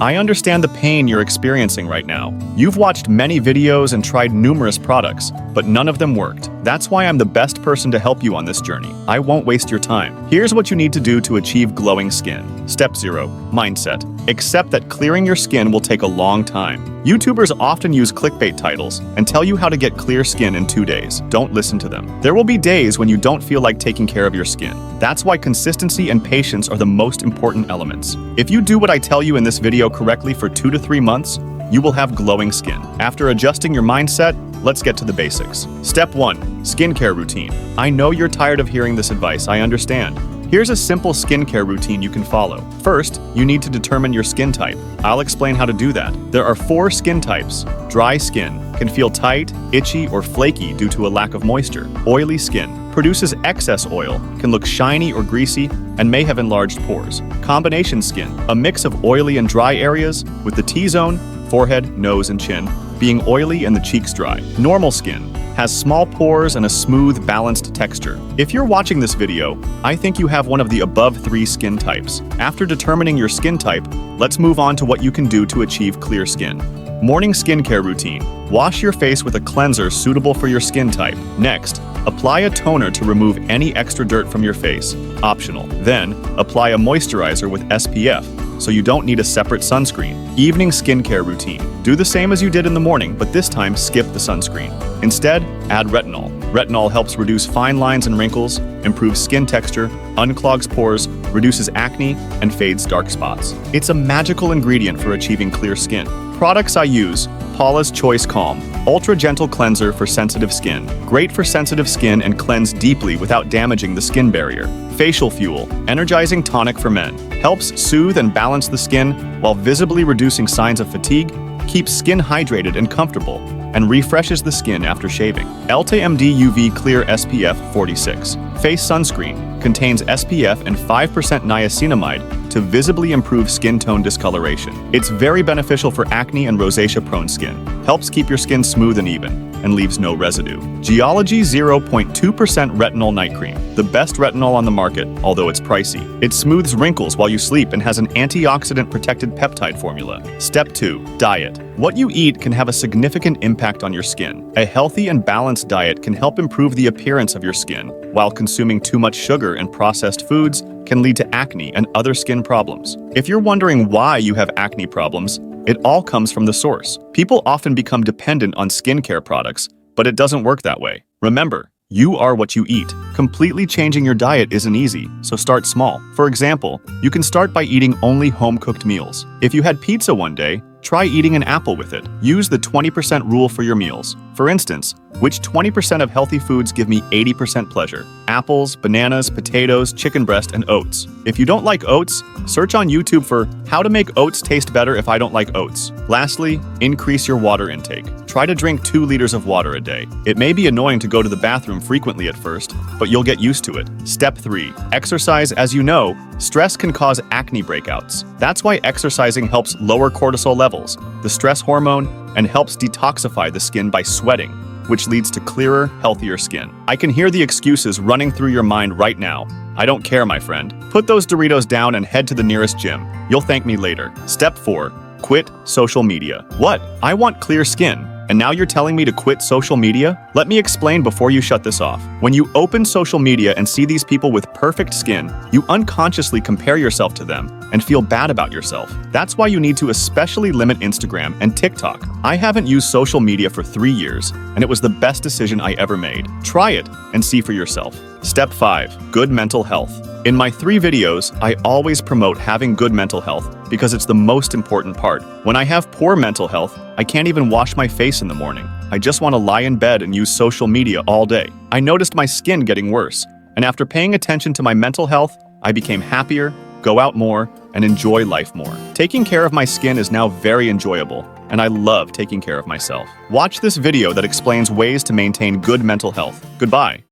I understand the pain you're experiencing right now. You've watched many videos and tried numerous products, but none of them worked. That's why I'm the best person to help you on this journey. I won't waste your time. Here's what you need to do to achieve glowing skin. Step 0. Mindset. Accept that clearing your skin will take a long time. YouTubers often use clickbait titles and tell you how to get clear skin in 2 days. Don't listen to them. There will be days when you don't feel like taking care of your skin. That's why consistency and patience are the most important elements. If you do what I tell you in this video correctly for 2 to 3 months, you will have glowing skin. After adjusting your mindset, let's get to the basics. Step 1. Skincare routine. I know you're tired of hearing this advice, I understand. Here's a simple skincare routine you can follow. First, you need to determine your skin type. I'll explain how to do that. There are 4 skin types. Dry skin can feel tight, itchy, or flaky due to a lack of moisture. Oily skin produces excess oil, can look shiny or greasy, and may have enlarged pores. Combination skin, a mix of oily and dry areas, with the T-zone, forehead, nose, and chin, being oily and the cheeks dry. Normal skin has small pores and a smooth, balanced texture. If you're watching this video, I think you have one of the above 3 skin types. After determining your skin type, let's move on to what you can do to achieve clear skin. Morning skincare routine. Wash your face with a cleanser suitable for your skin type. Next, apply a toner to remove any extra dirt from your face. Optional. Then, apply a moisturizer with SPF, so you don't need a separate sunscreen. Evening skincare routine. Do the same as you did in the morning, but this time skip the sunscreen. Instead, add retinol. Retinol helps reduce fine lines and wrinkles, improves skin texture, unclogs pores, reduces acne, and fades dark spots. It's a magical ingredient for achieving clear skin. Products I use: Paula's Choice Calm, ultra gentle cleanser for sensitive skin. Great for sensitive skin and cleanse deeply without damaging the skin barrier. Facial Fuel, energizing tonic for men. Helps soothe and balance the skin while visibly reducing signs of fatigue, keeps skin hydrated and comfortable, and refreshes the skin after shaving. EltaMD UV Clear SPF 46. Face Sunscreen contains SPF and 5% niacinamide to visibly improve skin tone discoloration. It's very beneficial for acne and rosacea-prone skin. Helps keep your skin smooth and even, and leaves no residue. Geology 0.2% Retinol Night Cream. The best retinol on the market, although it's pricey. It smooths wrinkles while you sleep and has an antioxidant-protected peptide formula. Step 2. Diet. What you eat can have a significant impact on your skin. A healthy and balanced diet can help improve the appearance of your skin, while consuming too much sugar and processed foods can lead to acne and other skin problems. If you're wondering why you have acne problems, it all comes from the source. People often become dependent on skincare products, but it doesn't work that way. Remember, you are what you eat. Completely changing your diet isn't easy, so start small. For example, you can start by eating only home-cooked meals. If you had pizza one day, try eating an apple with it. Use the 20% rule for your meals. For instance, which 20% of healthy foods give me 80% pleasure? Apples, bananas, potatoes, chicken breast, and oats. If you don't like oats, search on YouTube for how to make oats taste better if I don't like oats. Lastly, increase your water intake. Try to drink 2 liters of water a day. It may be annoying to go to the bathroom frequently at first, but you'll get used to it. Step 3. Exercise. As you know, stress can cause acne breakouts. That's why exercising helps lower cortisol levels, the stress hormone, and helps detoxify the skin by sweating, which leads to clearer, healthier skin. I can hear the excuses running through your mind right now. I don't care, my friend. Put those Doritos down and head to the nearest gym. You'll thank me later. Step 4. Quit social media. What? I want clear skin. And now you're telling me to quit social media? Let me explain before you shut this off. When you open social media and see these people with perfect skin, you unconsciously compare yourself to them and feel bad about yourself. That's why you need to especially limit Instagram and TikTok. I haven't used social media for 3 years, and it was the best decision I ever made. Try it and see for yourself. Step 5. Good mental health. In my 3 videos, I always promote having good mental health because it's the most important part. When I have poor mental health, I can't even wash my face in the morning. I just want to lie in bed and use social media all day. I noticed my skin getting worse, and after paying attention to my mental health, I became happier, go out more, and enjoy life more. Taking care of my skin is now very enjoyable, and I love taking care of myself. Watch this video that explains ways to maintain good mental health. Goodbye.